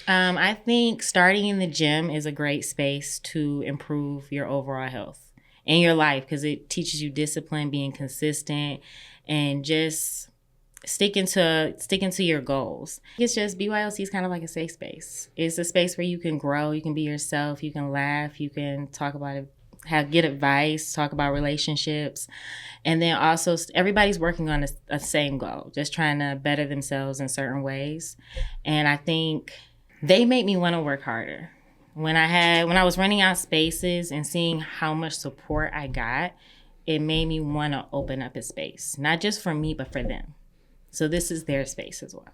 I think starting in the gym is a great space to improve your overall health and your life because it teaches you discipline, being consistent, and just sticking to your goals. It's just BYOC is kind of like a safe space. It's a space where you can grow, you can be yourself, you can laugh, you can talk about it, get advice, talk about relationships. And then also everybody's working on a same goal, just trying to better themselves in certain ways. And I think they make me want to work harder. When I was running out spaces and seeing how much support I got, it made me want to open up a space, not just for me, but for them. So this is their space as well.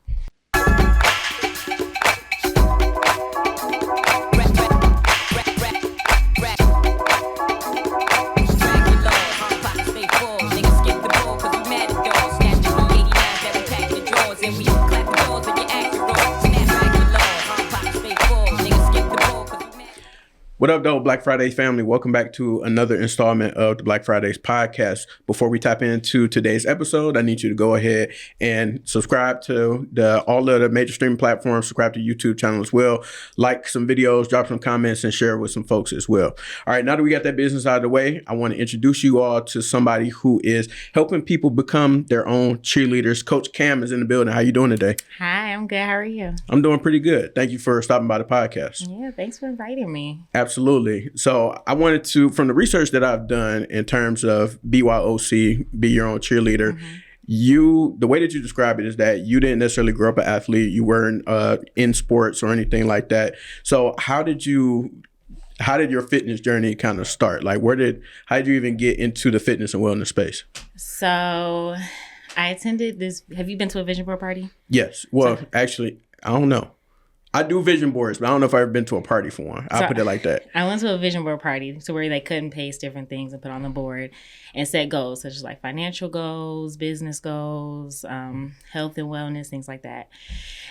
What up, though, Black Fridays family? Welcome back to another installment of the Black Fridays podcast. Before we tap into today's episode, I need you to go ahead and subscribe to all of the major streaming platforms, subscribe to the YouTube channel as well, like some videos, drop some comments, and share it with some folks as well. All right, now that we got that business out of the way, I want to introduce you all to somebody who is helping people become their own cheerleaders. Coach Cam is in the building. How you doing today? Hi, I'm good. How are you? I'm doing pretty good. Thank you for stopping by the podcast. Yeah, thanks for inviting me. Absolutely. So I wanted to, from the research that I've done in terms of BYOC, Be Your Own Cheerleader, the way that you describe it is that you didn't necessarily grow up an athlete. You weren't in sports or anything like that. So how did your fitness journey kind of start? Like how did you even get into the fitness and wellness space? So I attended this. Have you been to a vision board party? Yes. Well, actually, I don't know. I do vision boards, but I don't know if I've ever been to a party for one. I'll put it like that. I went to a vision board party to where they cut and paste different things and put on the board and set goals, such as like financial goals, business goals, health and wellness, things like that.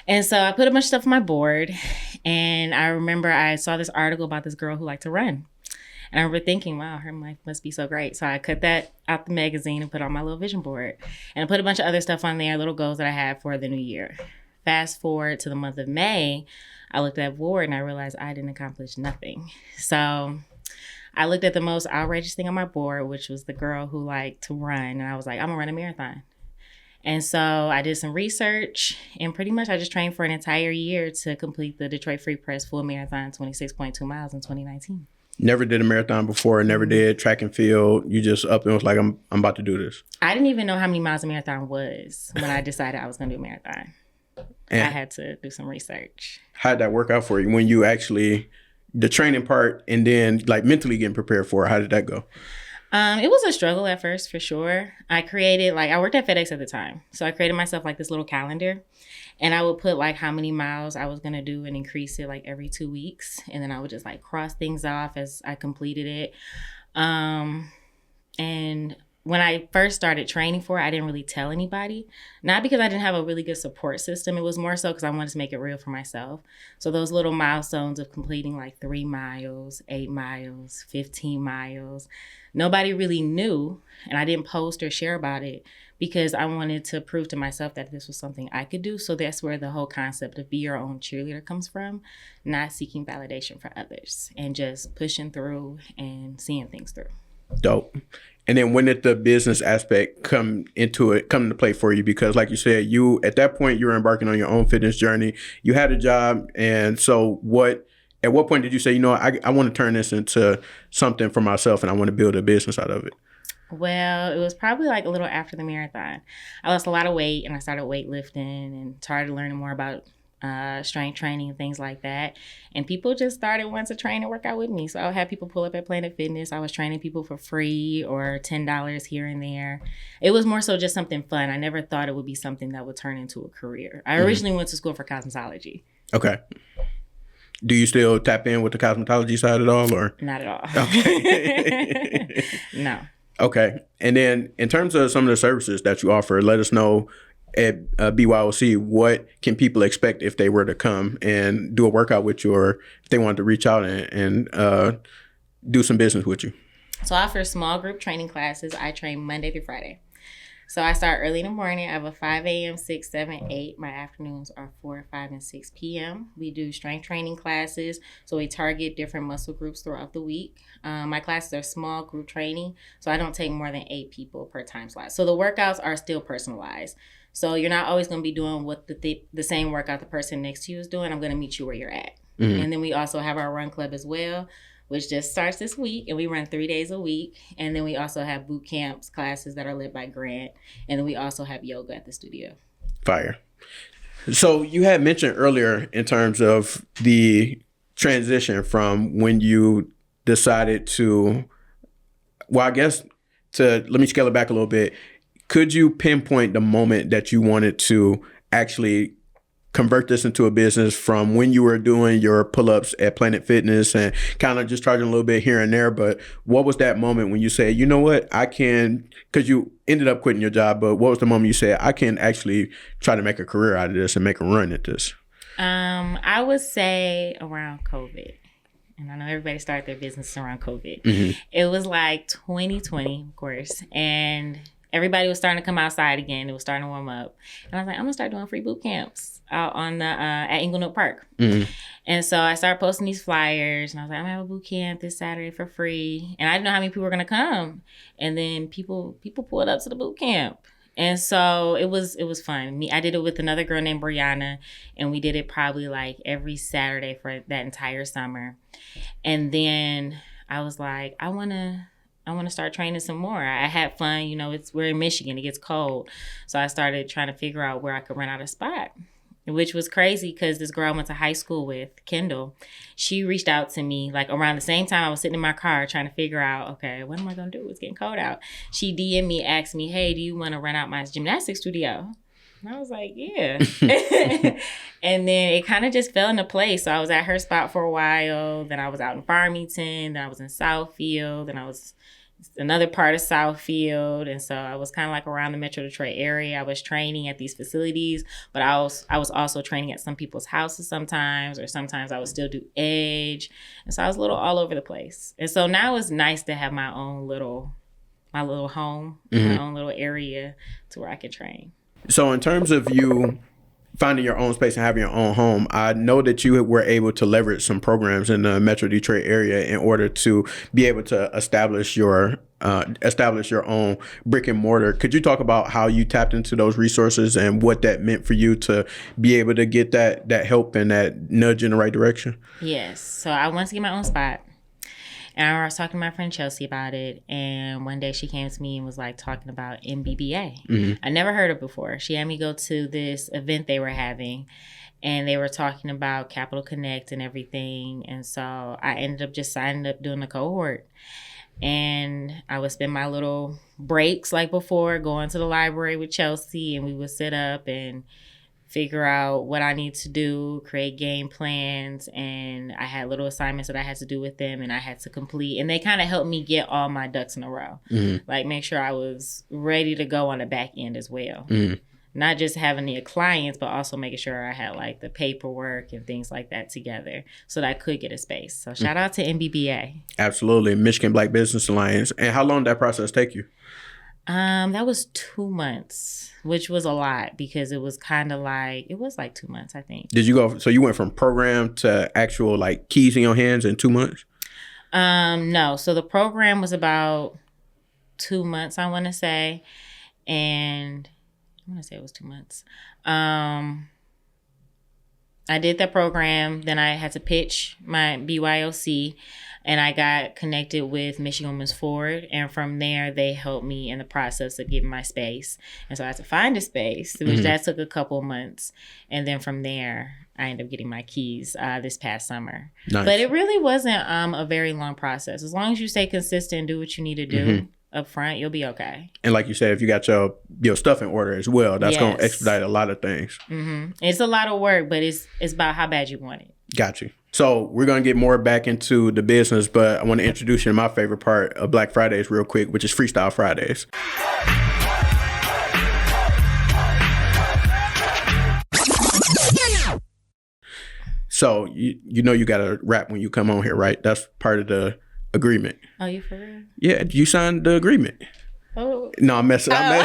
And so I put a bunch of stuff on my board, and I remember I saw this article about this girl who liked to run. And I remember thinking, wow, her life must be so great. So I cut that out the magazine and put it on my little vision board. And I put a bunch of other stuff on there, little goals that I had for the new year. Fast forward to the month of May, I looked at that board and I realized I didn't accomplish nothing. So I looked at the most outrageous thing on my board, which was the girl who liked to run. And I was like, I'm gonna run a marathon. And so I did some research, and pretty much I just trained for an entire year to complete the Detroit Free Press full marathon, 26.2 miles in 2019. Never did a marathon before, never did track and field. You just up and was like, I'm about to do this. I didn't even know how many miles a marathon was when I decided I was gonna do a marathon. And I had to do some research. How did that work out for you when you actually, the training part and then like mentally getting prepared for it? How did that go? It was a struggle at first, for sure. I worked at FedEx at the time. So I created myself like this little calendar, and I would put like how many miles I was going to do and increase it like every 2 weeks. And then I would just like cross things off as I completed it. And when I first started training for it, I didn't really tell anybody. Not because I didn't have a really good support system. It was more so because I wanted to make it real for myself. So those little milestones of completing like 3 miles, 8 miles, 15 miles, nobody really knew. And I didn't post or share about it because I wanted to prove to myself that this was something I could do. So that's where the whole concept of Be Your Own Cheerleader comes from, not seeking validation for others and just pushing through and seeing things through. Dope. And then when did the business aspect come into play for you? Because like you said, at that point, you were embarking on your own fitness journey. You had a job. And so at what point did you say, I want to turn this into something for myself and I want to build a business out of it? Well, it was probably like a little after the marathon. I lost a lot of weight and I started weightlifting and started learning more about strength training and things like that. And people just started wanting to train and work out with me. So I would have people pull up at Planet Fitness. I was training people for free or $10 here and there. It was more so just something fun. I never thought it would be something that would turn into a career. I originally went to school for cosmetology. Okay. Do you still tap in with the cosmetology side at all, or? Not at all. Okay. No. Okay. And then in terms of some of the services that you offer, let us know at BYOC, what can people expect if they were to come and do a workout with you, or if they wanted to reach out and do some business with you? So I offer small group training classes. I train Monday through Friday. So I start early in the morning. I have a 5 a.m., 6, 7, 8. My afternoons are 4, 5, and 6 p.m. We do strength training classes. So we target different muscle groups throughout the week. My classes are small group training. So I don't take more than 8 people per time slot. So the workouts are still personalized. So you're not always going to be doing what the same workout the person next to you is doing. I'm going to meet you where you're at. Mm-hmm. And then we also have our run club as well, which just starts this week, and we run 3 days a week. And then we also have boot camps, classes that are led by Grant. And then we also have yoga at the studio. Fire. So you had mentioned earlier in terms of the transition from when you decided to, let me scale it back a little bit. Could you pinpoint the moment that you wanted to actually convert this into a business, from when you were doing your pull-ups at Planet Fitness and kind of just charging a little bit here and there? But what was that moment when you said, you know what, I can, because you ended up quitting your job, but what was the moment you said, I can actually try to make a career out of this and make a run at this? I would say around COVID. And I know everybody started their business around COVID. Mm-hmm. It was like 2020, of course. And everybody was starting to come outside again. It was starting to warm up. And I was like, I'm going to start doing free boot camps out on at Inglenook Park. Mm-hmm. And so I started posting these flyers. And I was like, I'm going to have a boot camp this Saturday for free. And I didn't know how many people were going to come. And then people pulled up to the boot camp. And so it was fun. I did it with another girl named Brianna. And we did it probably like every Saturday for that entire summer. And then I was like, I want to start training some more. I had fun. You know, we're in Michigan. It gets cold. So I started trying to figure out where I could rent out a spot, which was crazy because this girl I went to high school with, Kendall, she reached out to me like around the same time I was sitting in my car trying to figure out, okay, what am I going to do? It's getting cold out. She DM'd me, asked me, hey, do you want to rent out my gymnastics studio? And I was like, yeah. And then it kind of just fell into place. So I was at her spot for a while. Then I was out in Farmington. Then I was in Southfield. Then I was another part of Southfield. And so I was kind of like around the Metro Detroit area. I was training at these facilities, but I was also training at some people's houses sometimes, or sometimes I would still do Edge. And so I was a little all over the place. And so now it's nice to have my little home, mm-hmm. my own little area to where I can train. So in terms of you finding your own space and having your own home, I know that you were able to leverage some programs in the Metro Detroit area in order to be able to establish your own brick and mortar. Could you talk about how you tapped into those resources and what that meant for you to be able to get that help and that nudge in the right direction? Yes. So I wanted to get my own spot. And I was talking to my friend Chelsea about it. And one day she came to me and was like talking about MBBA. Mm-hmm. I never heard of it before. She had me go to this event they were having. And they were talking about Capital Connect and everything. And so I ended up just signing up doing a cohort. And I would spend my little breaks like before going to the library with Chelsea. And we would sit up and figure out what I need to do, create game plans, and I had little assignments that I had to do with them and I had to complete. And they kind of helped me get all my ducks in a row. Mm-hmm. Like make sure I was ready to go on the back end as well. Mm-hmm. Not just having the clients, but also making sure I had like the paperwork and things like that together so that I could get a space. So shout out to MBBA. Absolutely. Michigan Black Business Alliance. And how long did that process take you? That was 2 months, which was a lot because it was like 2 months, I think. So you went from program to actual like keys in your hands in 2 months? No. So the program was about 2 months, I want to say. And I want to say it was 2 months. I did that program. Then I had to pitch my BYOC. And I got connected with Michigan Women's Forward. And from there, they helped me in the process of getting my space. And so I had to find a space, which mm-hmm. that took a couple months. And then from there, I ended up getting my keys this past summer. Nice. But it really wasn't a very long process. As long as you stay consistent and do what you need to do mm-hmm. up front, you'll be okay. And like you said, if you got your stuff in order as well, that's going to expedite a lot of things. Mm-hmm. It's a lot of work, but it's about how bad you want it. Got you. So we're going to get more back into the business, but I want to introduce you to my favorite part of Black Fridays real quick, which is Freestyle Fridays. So you know you got to rap when you come on here, right? That's part of the agreement. Oh, you for real? Yeah, you signed the agreement. Oh. No, I'm messing. I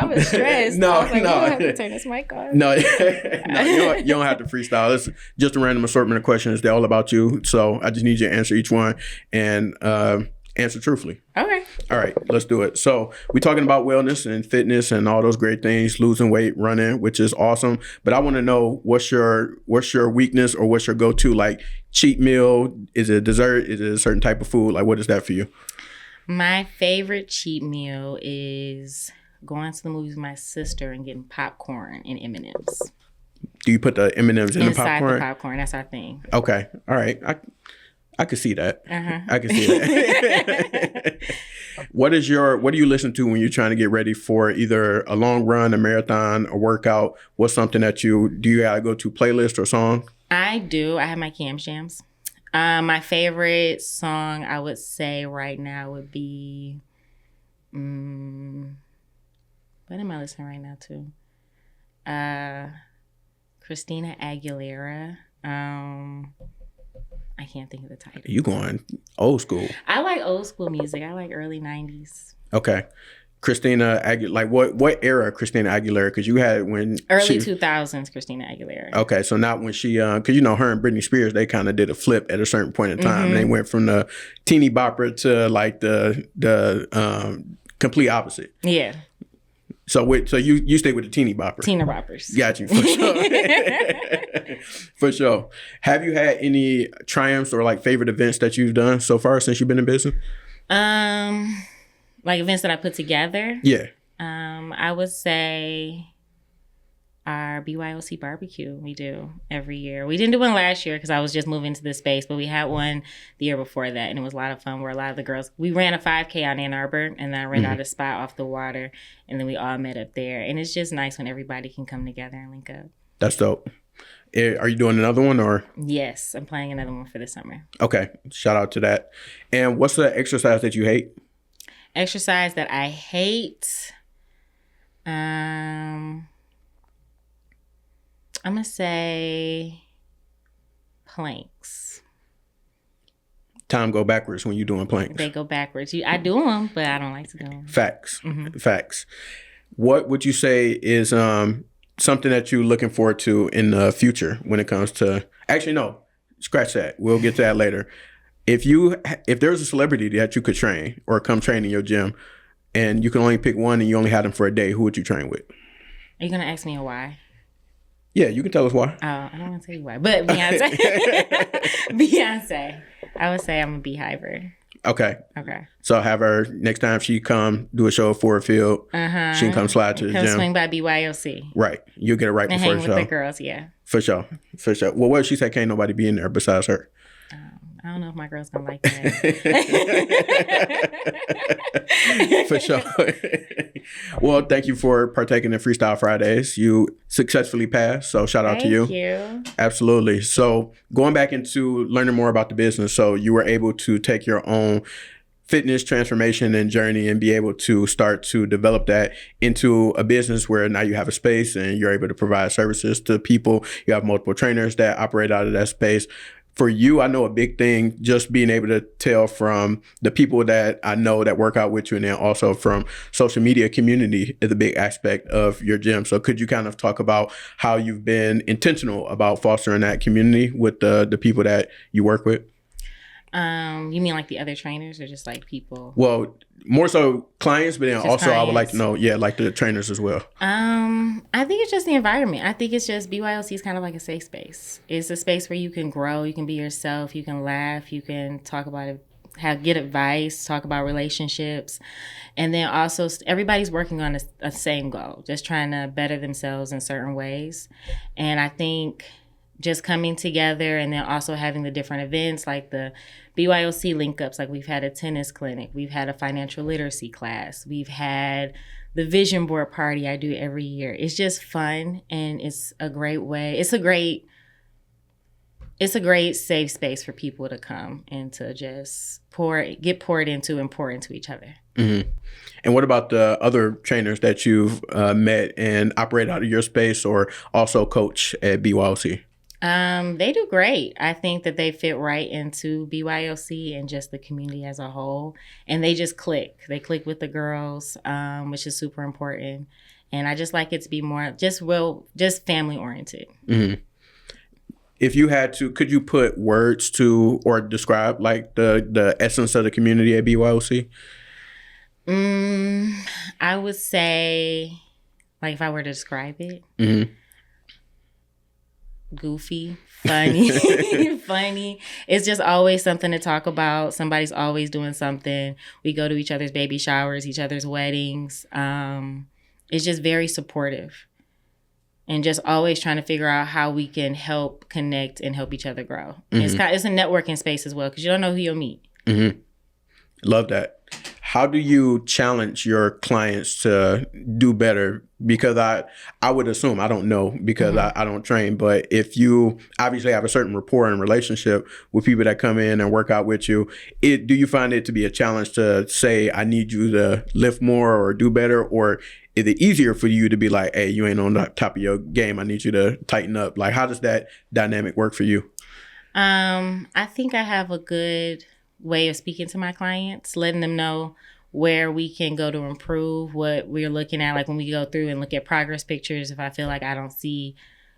was stressed. No, I was like, no. you don't have to turn this mic on. No, you don't have to freestyle. It's just a random assortment of questions. They're all about you. So I just need you to answer each one and answer truthfully. Okay. All right, let's do it. So we're talking about wellness and fitness and all those great things, losing weight, running, which is awesome. But I want to know what's your weakness or what's your go-to, like cheat meal? Is it dessert? Is it a certain type of food? Like, what is that for you? My favorite cheat meal is going to the movies with my sister and getting popcorn and M&Ms. Do you put the M&Ms in the Inside popcorn? the popcorn. That's our thing. Okay. All right. I could see that. Uh-huh. I can see that. What do you listen to when you're trying to get ready for either a long run, a marathon, a workout? What's something that do you gotta go to playlist or song? I do. I have my Cam Jams. My favorite song I would say right now would be, what am I listening right now to? Christina Aguilera. I can't think of the title. You going old school? I like old school music. I like early 90s. Okay. Christina Aguilera, like what era Christina Aguilera? Because you had when early 2000s Christina Aguilera. Okay, so not when she, because her and Britney Spears, they kind of did a flip at a certain point in time. They went from the teeny bopper to like the complete opposite. Yeah. So you stay with the teeny bopper. Tina boppers. Got you, for sure. For sure. Have you had any triumphs or like favorite events that you've done so far since you've been in business? Like events that I put together? Yeah. I would say our BYOC barbecue we do every year. We didn't do one last year because I was just moving to this space, but we had one the year before that, and it was a lot of fun where a lot of the girls, we ran a 5K out in Ann Arbor, and then I rented out a spot off the water, and then we all met up there. And it's just nice when everybody can come together and link up. That's dope. Are you doing another one or? Yes, I'm planning another one for this summer. Okay, shout out to that. And what's the exercise that you hate? Exercise that I hate? I'm going to say planks. Time go backwards when you're doing planks. They go backwards. I do them, but I don't like to do them. Facts. Facts. What would you say is something that you're looking forward to in the future when it comes to... Actually, no. Scratch that. We'll get to that later. If there's a celebrity that you could train or come train in your gym and you can only pick one and you only had them for a day, who would you train with? Are you going to ask me a why? Yeah, you can tell us why. Oh, I don't want to tell you why. But Beyonce. Beyonce. I would say I'm a beehiver. Okay. Okay. So have her, next time she come do a show at Ford Field, she can come slide to the gym. Swing by BYOC. Right. You'll get it right and before hang the show. with the girls, yeah. For sure. For sure. Well, what she said, can't nobody be in there besides her. I don't know if my girl's gonna like that. For sure. Well, thank you for partaking in Freestyle Fridays. You successfully passed, so shout out to you. Thank you. Absolutely. So going back into learning more about the business, so you were able to take your own fitness transformation and journey and be able to start to develop that into a business where now you have a space and you're able to provide services to people. You have multiple trainers that operate out of that space. For you, I know a big thing, just being able to tell from the people that I know that work out with you and then also from social media community is a big aspect of your gym. So could you kind of talk about how you've been intentional about fostering that community with the people that you work with? You mean like the other trainers or just like people? Well, more so clients, but then Just also clients. I would like to know, like the trainers as well. I think it's just the environment. I think it's just BYOC is kind of like a safe space. It's a space where you can grow, you can be yourself, you can laugh, you can talk about it, get advice, talk about relationships. And then also everybody's working on a same goal, just trying to better themselves in certain ways. And I think just coming together and then also having the different events like the BYOC link ups, like we've had a tennis clinic, we've had a financial literacy class, we've had the vision board party I do every year. It's just fun and it's a great way. It's a great safe space for people to come and to just get poured into and pour into each other. Mm-hmm. And what about the other trainers that you've met and operate out of your space or also coach at BYOC? They do great. I think that they fit right into BYOC and just the community as a whole. And they just click. They click with the girls, which is super important. And I just like it to be more just family oriented. Mm-hmm. If you had to, could you put words to or describe like the essence of the community at BYOC? I would say, like if I were to describe it, goofy, funny, funny. It's just always something to talk about. Somebody's always doing something. We go to each other's baby showers, each other's weddings. It's just very supportive and just always trying to figure out how we can help connect and help each other grow. It's a networking space as well because you don't know who you'll meet. Love that. How do you challenge your clients to do better? Because I would assume, I don't know because I don't train, but if you obviously have a certain rapport and relationship with people that come in and work out with you, do you find it to be a challenge to say, I need you to lift more or do better? Or is it easier for you to be like, hey, you ain't on the top of your game, I need you to tighten up? Like, how does that dynamic work for you? I think I have a good way of speaking to my clients, letting them know where we can go to improve, what we're looking at. Like when we go through and look at progress pictures, if I feel like I don't see,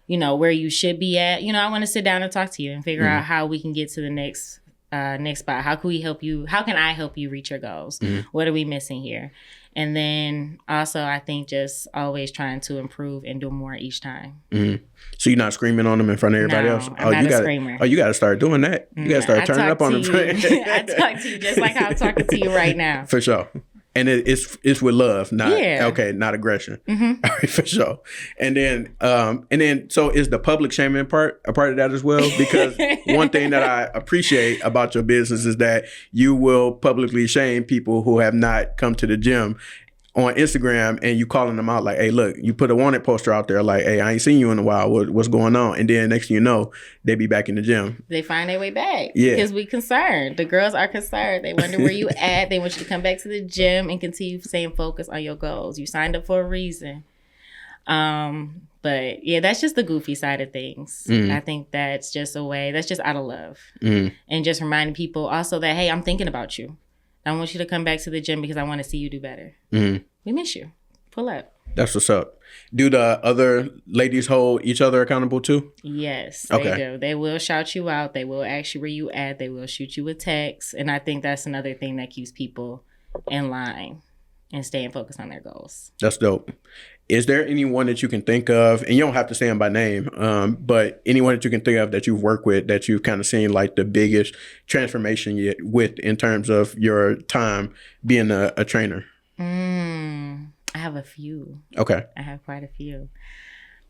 where you should be at, I want to sit down and talk to you and figure out how we can get to the next spot. How can we help you? How can I help you reach your goals? What are we missing here? And then also, I think just always trying to improve and do more each time. So you're not screaming on them in front of everybody else? I'm not a screamer. Oh, you got to start doing that. You got to start turning up on them. I talk to you just like how I'm talking to you right now. For sure. And it's with love, not not aggression. All right, for sure. And then so is the public shaming part a part of that as well? Because one thing that I appreciate about your business is that you will publicly shame people who have not come to the gym on Instagram, and you calling them out like, hey, look, you put a wanted poster out there like, hey, I ain't seen you in a while. What's going on? And then next thing you know, they be back in the gym. They find their way back. Yeah. Because we concerned. The girls are concerned. They wonder where you at. They want you to come back to the gym and continue staying focused on your goals. You signed up for a reason. But yeah, that's just the goofy side of things. I think that's just a way, that's just out of love. And just reminding people also that, hey, I'm thinking about you. I want you to come back to the gym because I want to see you do better. We miss you. Pull up. That's what's up. Do the other ladies hold each other accountable too? Yes, they do. They will shout you out. They will ask you where you at. They will shoot you a text. And I think that's another thing that keeps people in line and staying focused on their goals. That's dope. Is there anyone that you can think of, and you don't have to say them by name, but anyone that you can think of that you've worked with that you've kind of seen like the biggest transformation yet with in terms of your time being a trainer? I have a few. Okay. I have quite a few.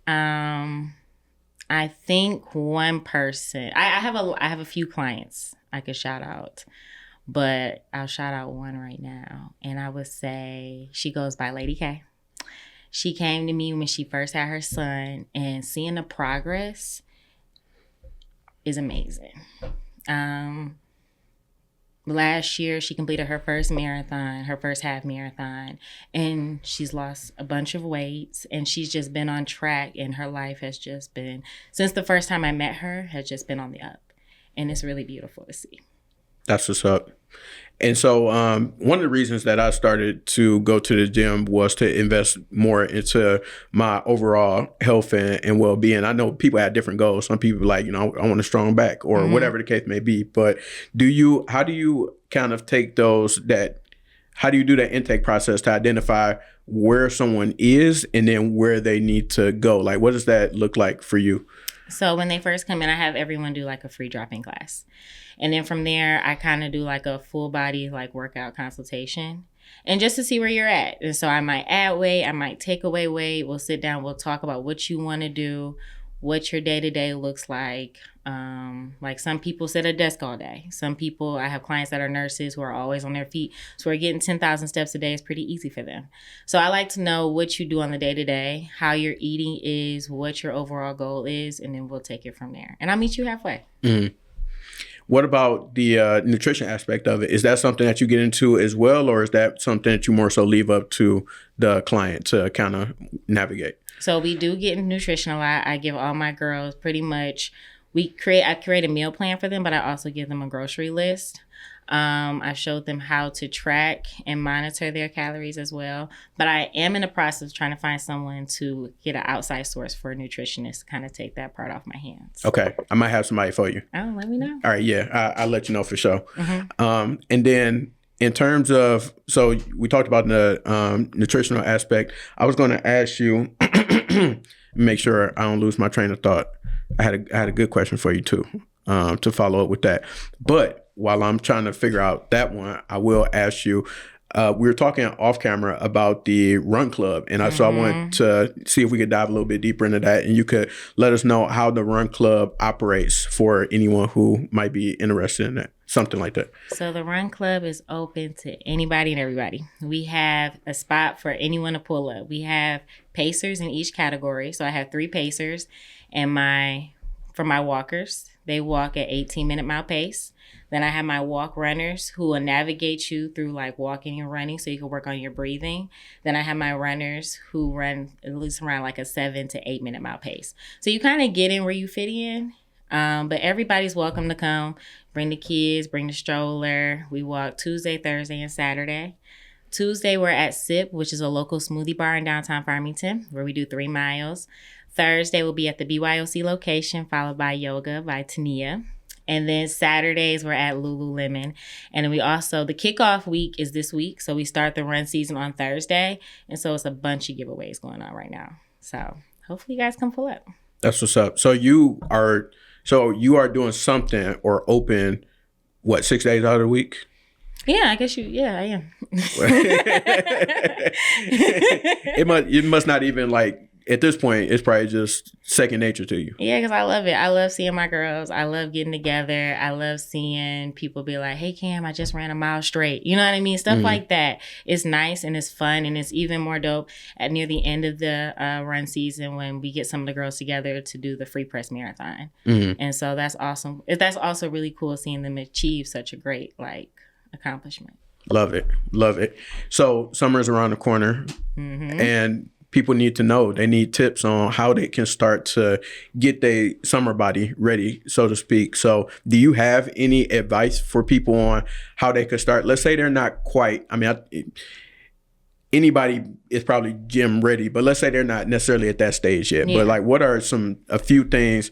I think one person, I have a few clients I could shout out, but I'll shout out one right now. And I would say she goes by Lady K. She came to me when she first had her son, and seeing the progress is amazing. Last year, she completed her first marathon, her first half marathon, and she's lost a bunch of weight, and she's just been on track, and her life has just been, since the first time I met her, has just been on the up. And it's really beautiful to see. That's what's up. And so one of the reasons that I started to go to the gym was to invest more into my overall health and well-being. I know people have different goals. Some people like, I want a strong back or whatever the case may be. But how do you kind of take how do you do that intake process to identify where someone is and then where they need to go? Like, what does that look like for you? So when they first come in, I have everyone do like a free drop-in class. And then from there, I kind of do like a full body like workout consultation and just to see where you're at. And so I might add weight, I might take away weight. We'll sit down, we'll talk about what you want to do, what your day-to-day looks like. Like some people sit at a desk all day. Some people, I have clients that are nurses who are always on their feet. So we're getting 10,000 steps a day is pretty easy for them. So I like to know what you do on the day-to-day, how your eating is, what your overall goal is, and then we'll take it from there. And I'll meet you halfway. What about the nutrition aspect of it? Is that something that you get into as well, or is that something that you more so leave up to the client to kind of navigate? So we do get nutrition a lot. I give all my girls pretty much, I create a meal plan for them, but I also give them a grocery list. I showed them how to track and monitor their calories as well. But I am in the process of trying to find someone to get an outside source for a nutritionist to kind of take that part off my hands. Okay. I might have somebody for you. Oh, let me know. All right. Yeah. I'll let you know for sure. And then in terms of, so we talked about the nutritional aspect. I was going to ask you, make sure I don't lose my train of thought. I had a good question for you too, to follow up with that. But while I'm trying to figure out that one, I will ask you, we were talking off camera about the run club. And so I wanted to see if we could dive a little bit deeper into that. And you could let us know how the run club operates for anyone who might be interested in that, something like that. So the run club is open to anybody and everybody. We have a spot for anyone to pull up. We have pacers in each category. So I have 3 pacers and for my walkers, they walk at 18-minute mile pace. Then I have my walk runners who will navigate you through like walking and running so you can work on your breathing. Then I have my runners who run at least around like a 7 to 8 minute mile pace. So you kind of get in where you fit in. But everybody's welcome to come. Bring the kids, bring the stroller. We walk Tuesday, Thursday, and Saturday. Tuesday, we're at SIP, which is a local smoothie bar in downtown Farmington, where we do 3 miles. Thursday, we'll be at the BYOC location, followed by yoga by Tania. And then Saturdays, we're at Lululemon. And then we also, the kickoff week is this week. So we start the run season on Thursday. And so it's a bunch of giveaways going on right now. So hopefully you guys come pull up. That's what's up. So you are doing something or open, 6 days out of the week? Yeah, I guess I am. It must not even like, at this point, it's probably just second nature to you. Yeah, because I love it. I love seeing my girls. I love getting together. I love seeing people be like, hey, Cam, I just ran a mile straight. You know what I mean? Stuff like that. It's nice and it's fun. And it's even more dope at near the end of the run season when we get some of the girls together to do the free press marathon. And so that's awesome. That's also really cool seeing them achieve such a great accomplishment. Love it. Love it. So summer's around the corner and people need to know, they need tips on how they can start to get their summer body ready, so to speak. So do you have any advice for people on how they could start? Let's say they're not quite, anybody is probably gym ready, but let's say they're not necessarily at that stage yet. Yeah. But like, what are a few things,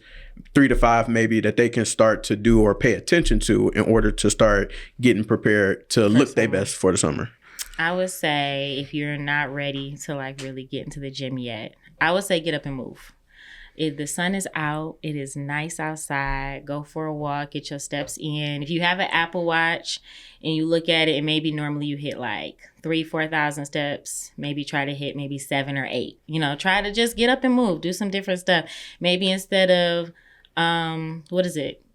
3 to 5 maybe, that they can start to do or pay attention to in order to start getting prepared to look their best for the summer? I would say if you're not ready to really get into the gym yet, I would say get up and move. If the sun is out, it is nice outside, go for a walk, get your steps in. If you have an Apple Watch and you look at it and maybe normally you hit 3,000-4,000 steps, maybe try to hit maybe 7 or 8. Try to just get up and move, do some different stuff. Maybe instead of,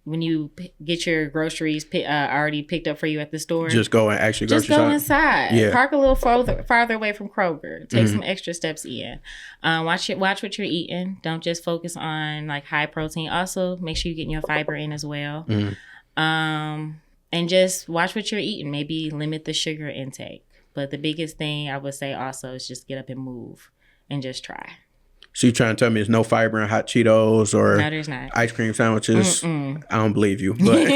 when you get your groceries already picked up for you at the store, just go and actually grocery shop. Just go inside. Yeah. Park a little farther away from Kroger. Take some extra steps in. Watch what you're eating. Don't just focus on high protein. Also, make sure you're getting your fiber in as well. And just watch what you're eating. Maybe limit the sugar intake. But the biggest thing I would say also is just get up and move and just try. So you trying to tell me there's no fiber in hot Cheetos or no, there's not. Ice cream sandwiches? I don't believe you. But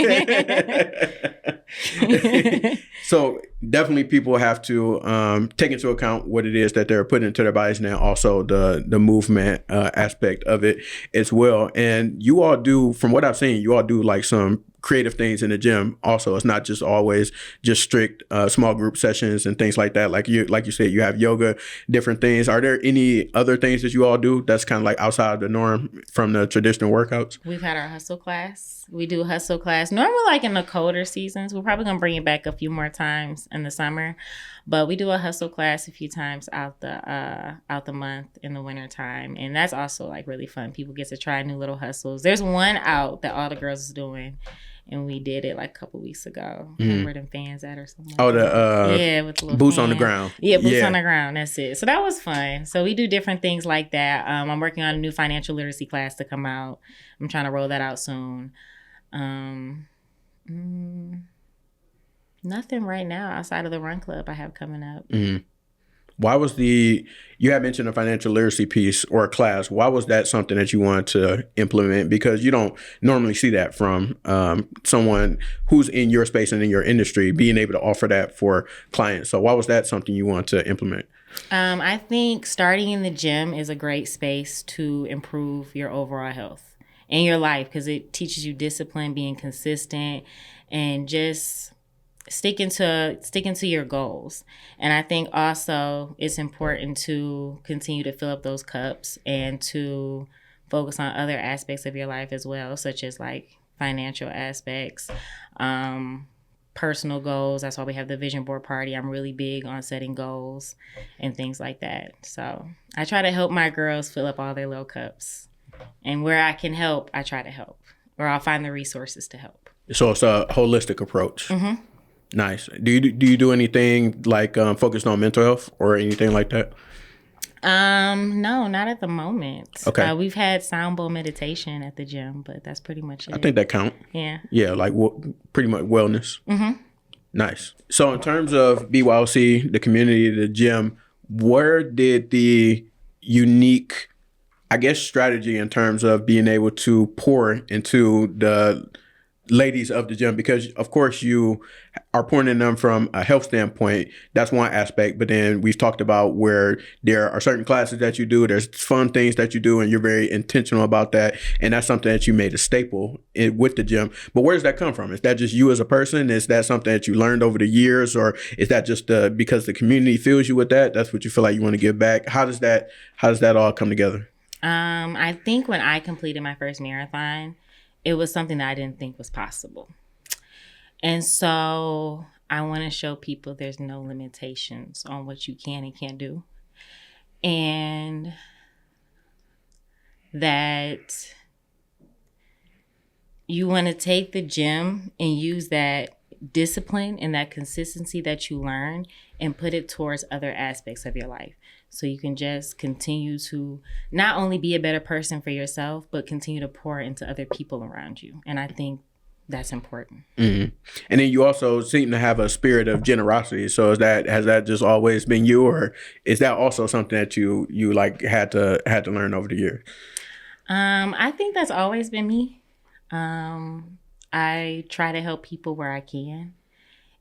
so definitely people have to take into account what it is that they're putting into their bodies, and then also the movement aspect of it as well. And you all do, from what I've seen, you all do some creative things in the gym also. It's not just always just strict small group sessions and things like that. Like you said, you have yoga, different things. Are there any other things that you all do that's kind of outside of the norm from the traditional workouts? We've had our hustle class. We do hustle class normally in the colder seasons. We're probably gonna bring it back a few more times in the summer, but we do a hustle class a few times out the month in the winter time, and that's also really fun. People get to try new little hustles. There's one out that all the girls is doing. And we did it a couple weeks ago. Where them fans at or something. Oh, with the little boots on the ground. Yeah, boots on the ground. That's it. So that was fun. So we do different things like that. I'm working on a new financial literacy class to come out. I'm trying to roll that out soon. Nothing right now outside of the run club I have coming up. Why was you had mentioned a financial literacy piece or a class. Why was that something that you wanted to implement? Because you don't normally see that from someone who's in your space and in your industry being able to offer that for clients. So why was that something you wanted to implement? I think starting in the gym is a great space to improve your overall health and your life because it teaches you discipline, being consistent, and just sticking to your goals. And I think also it's important to continue to fill up those cups and to focus on other aspects of your life as well, such as like financial aspects, personal goals. That's why we have the vision board party. I'm really big on setting goals and things like that. So I try to help my girls fill up all their little cups, and where I can help, I try to help, or I'll find the resources to help. So it's a holistic approach. Mm-hmm. Nice. Do you do anything like focused on mental health or anything like that? No, not at the moment. Okay. We've had sound bowl meditation at the gym, but that's pretty much it. I think that count. Yeah. Yeah, like pretty much wellness. Mm-hmm. Nice. So in terms of BYOC, the community, the gym, where did the unique, I guess, strategy in terms of being able to pour into the ladies of the gym, because of course you are pouring in them from a health standpoint. That's one aspect. But then we've talked about where there are certain classes that you do, there's fun things that you do, and you're very intentional about that. And that's something that you made a staple with the gym. But where does that come from? Is that just you as a person? Is that something that you learned over the years? Or is that just because the community fills you with that? That's what you feel like you want to give back? How does that all come together? I think when I completed my first marathon, it was something that I didn't think was possible. And so I want to show people there's no limitations on what you can and can't do. And that you want to take the gym and use that discipline and that consistency that you learn and put it towards other aspects of your life. So you can just continue to not only be a better person for yourself, but continue to pour into other people around you. And I think that's important. Mm-hmm. And then you also seem to have a spirit of generosity. So has that just always been you, or is that also something that you like had to learn over the years? I think that's always been me. I try to help people where I can.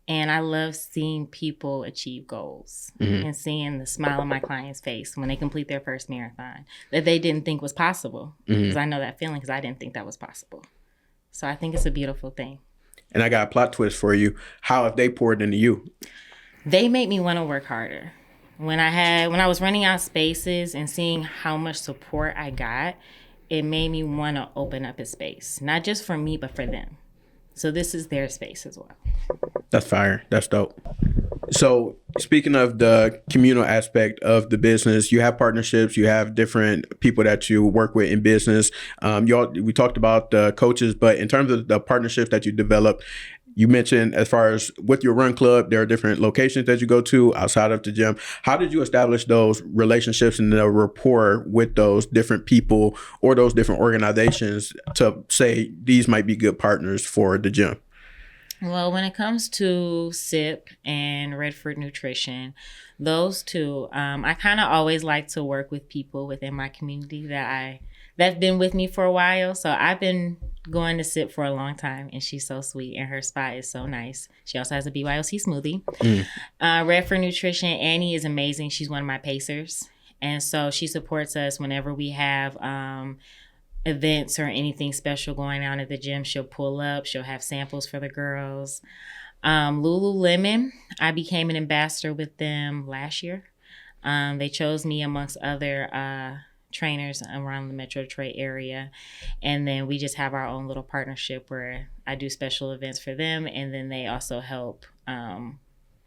And I love seeing people achieve goals and seeing the smile on my client's face when they complete their first marathon that they didn't think was possible. Because I know that feeling because I didn't think that was possible. So I think it's a beautiful thing. And I got a plot twist for you. How have they poured into you? They make me want to work harder. When I was running out spaces and seeing how much support I got, it made me want to open up a space, not just for me, but for them. So this is their space as well. That's fire. That's dope. So speaking of the communal aspect of the business, you have partnerships, you have different people that you work with in business. We talked about the coaches, but in terms of the partnerships that you develop, you mentioned as far as with your run club, there are different locations that you go to outside of the gym. How did you establish those relationships and the rapport with those different people or those different organizations to say these might be good partners for the gym? Well, when it comes to SIP and Red Fruit Nutrition, those two, I kind of always like to work with people within my community that's been with me for a while. So I've been going to SIP for a long time, and she's so sweet, and her spot is so nice. She also has a BYOC smoothie. Red Fruit Nutrition, Annie is amazing. She's one of my pacers, and so she supports us whenever we have events or anything special going on at the gym. She'll pull up. She'll have samples for the girls. Lululemon, I became an ambassador with them last year. They chose me amongst other trainers around the Metro Detroit area. And then we just have our own little partnership where I do special events for them. And then they also help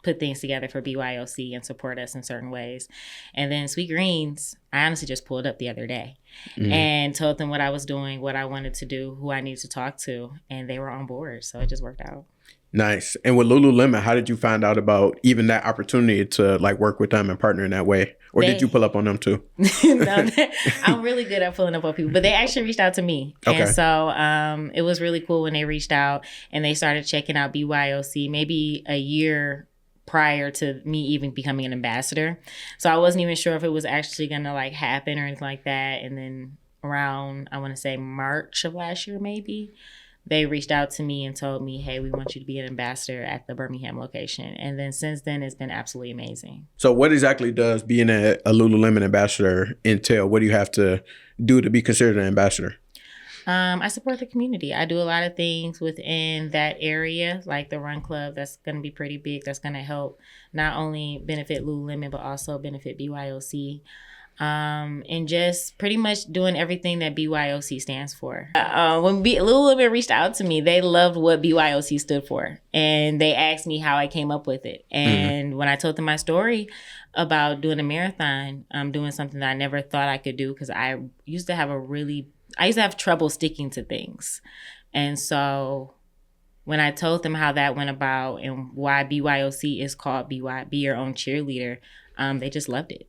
put things together for BYOC and support us in certain ways. And then Sweet Greens, I honestly just pulled up the other day and told them what I was doing, what I wanted to do, who I needed to talk to, and they were on board. So it just worked out. Nice. And with Lululemon, how did you find out about even that opportunity to like work with them and partner in that way? Or did you pull up on them too? No, I'm really good at pulling up on people, but they actually reached out to me. Okay. And so it was really cool when they reached out and they started checking out BYOC maybe a year prior to me even becoming an ambassador. So I wasn't even sure if it was actually going to like happen or anything like that. And then around, I want to say March of last year, maybe, they reached out to me and told me, hey, we want you to be an ambassador at the Birmingham location. And then since then, it's been absolutely amazing. So what exactly does being a Lululemon ambassador entail? What do you have to do to be considered an ambassador? I support the community. I do a lot of things within that area, like the Run Club. That's going to be pretty big. That's going to help not only benefit Lululemon, but also benefit BYOC. And just pretty much doing everything that BYOC stands for. When Lululemon reached out to me, they loved what BYOC stood for. And they asked me how I came up with it. And when I told them my story about doing a marathon, doing something that I never thought I could do, because I used to have trouble sticking to things. And so when I told them how that went about and why BYOC is called Be Your Own Cheerleader, they just loved it.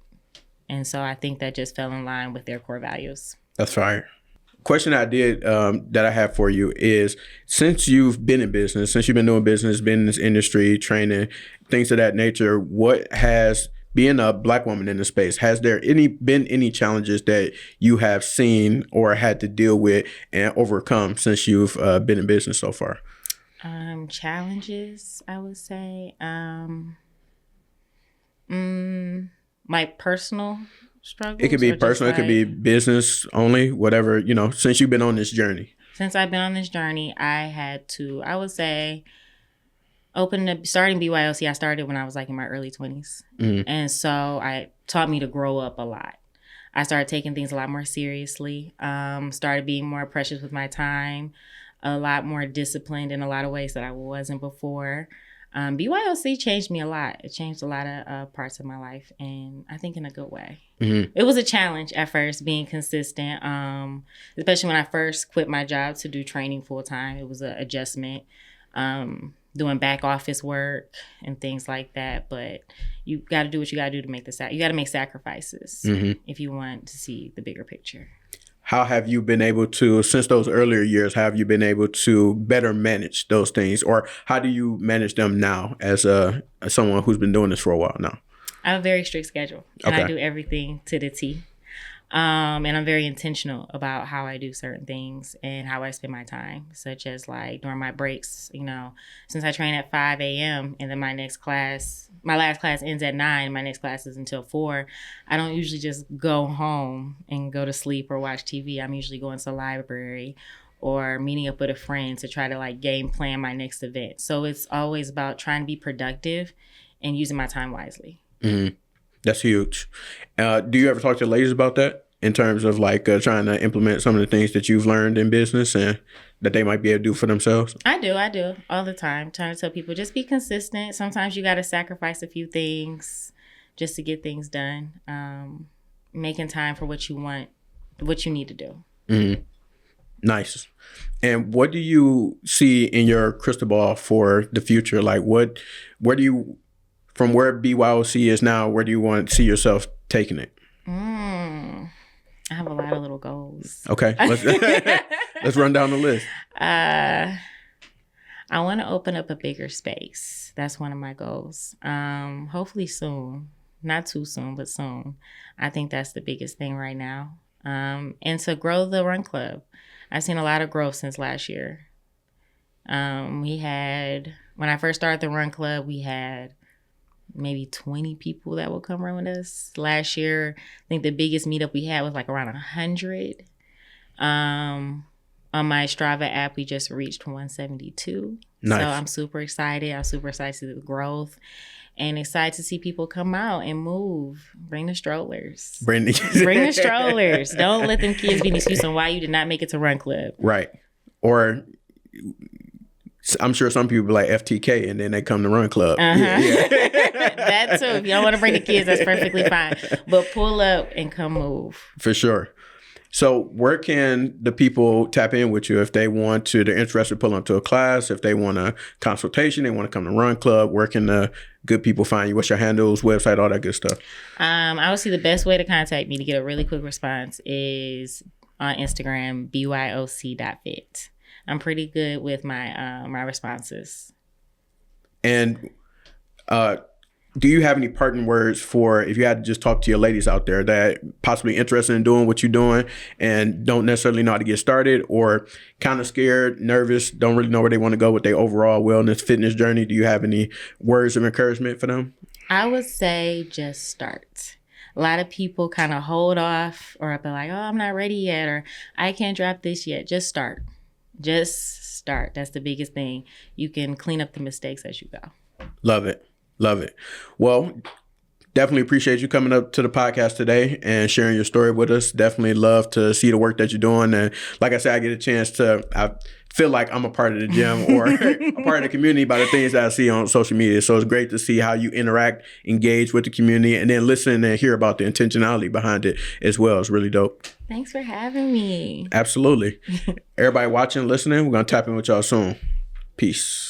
And so I think that just fell in line with their core values. That's fire. Question I did that I have for you is, since you've been in business, since you've been doing business, been in this industry, training, things of that nature, what has, being a Black woman in the space, has there been any challenges that you have seen or had to deal with and overcome since you've been in business so far? Challenges, I would say. My personal struggles. It could be personal, it could be business only, whatever, since you've been on this journey. Since I've been on this journey, I had to, I would say, starting BYOC, I started when I was like in my early 20s. And so it taught me to grow up a lot. I started taking things a lot more seriously, started being more precious with my time, a lot more disciplined in a lot of ways that I wasn't before. BYOC changed me a lot. It changed a lot of parts of my life, and I think in a good way. It was a challenge at first, being consistent, especially when I first quit my job to do training full time. It was an adjustment, doing back office work and things like that. But you got to do what you got to do to make you got to make sacrifices if you want to see the bigger picture. How have you been able to, since those earlier years, have you been able to better manage those things? Or how do you manage them now as someone who's been doing this for a while now? I have a very strict schedule, and I do everything to the T. And I'm very intentional about how I do certain things and how I spend my time, such as like during my breaks, since I train at 5 a.m. and then my last class ends at 9, my next class is until 4. I don't usually just go home and go to sleep or watch TV. I'm usually going to the library or meeting up with a friend to try to like game plan my next event. So it's always about trying to be productive and using my time wisely. That's huge. Do you ever talk to ladies about that in terms of like trying to implement some of the things that you've learned in business and that they might be able to do for themselves? I do all the time. Trying to tell people, just be consistent. Sometimes you got to sacrifice a few things just to get things done. Making time for what you want, what you need to do. Nice. And what do you see in your crystal ball for the future? Like from where BYOC is now, where do you want to see yourself taking it? I have a lot of little goals. Okay. Let's run down the list. I want to open up a bigger space. That's one of my goals. Hopefully soon. Not too soon, but soon. I think that's the biggest thing right now. And to grow the Run Club. I've seen a lot of growth since last year. When I first started the Run Club, we had maybe 20 people that would come run with us. Last year, I think the biggest meetup we had was like around 100. On my Strava app, we just reached 172. Nice. So I'm super excited. I'm super excited to see the growth and excited to see people come out and move. Bring the strollers. Bring the strollers. Don't let them kids be an excuse on why you did not make it to Run Club. Right. Or I'm sure some people be like FTK and then they come to Run Club. Yeah. That too. If you don't want to bring the kids, that's perfectly fine. But pull up and come move. For sure. So where can the people tap in with you if they're interested in pulling up to a class, if they want a consultation, they want to come to Run Club, where can the good people find you? What's your handles, website, all that good stuff? I would say the best way to contact me to get a really quick response is on Instagram, byoc.fit. I'm pretty good with my my responses. And Do you have any parting words for if you had to just talk to your ladies out there that possibly interested in doing what you're doing and don't necessarily know how to get started, or kind of scared, nervous, don't really know where they want to go with their overall wellness, fitness journey? Do you have any words of encouragement for them? I would say just start. A lot of people kind of hold off or be like, oh, I'm not ready yet, or I can't drop this yet. Just start. Just start. That's the biggest thing. You can clean up the mistakes as you go. Love it. Love it. Well, definitely appreciate you coming up to the podcast today and sharing your story with us. Definitely love to see the work that you're doing. And like I said, I get a chance I feel like I'm a part of the gym or a part of the community by the things that I see on social media. So it's great to see how you interact, engage with the community, and then listen and hear about the intentionality behind it as well. It's really dope. Thanks for having me. Absolutely. Everybody watching, listening, we're going to tap in with y'all soon. Peace.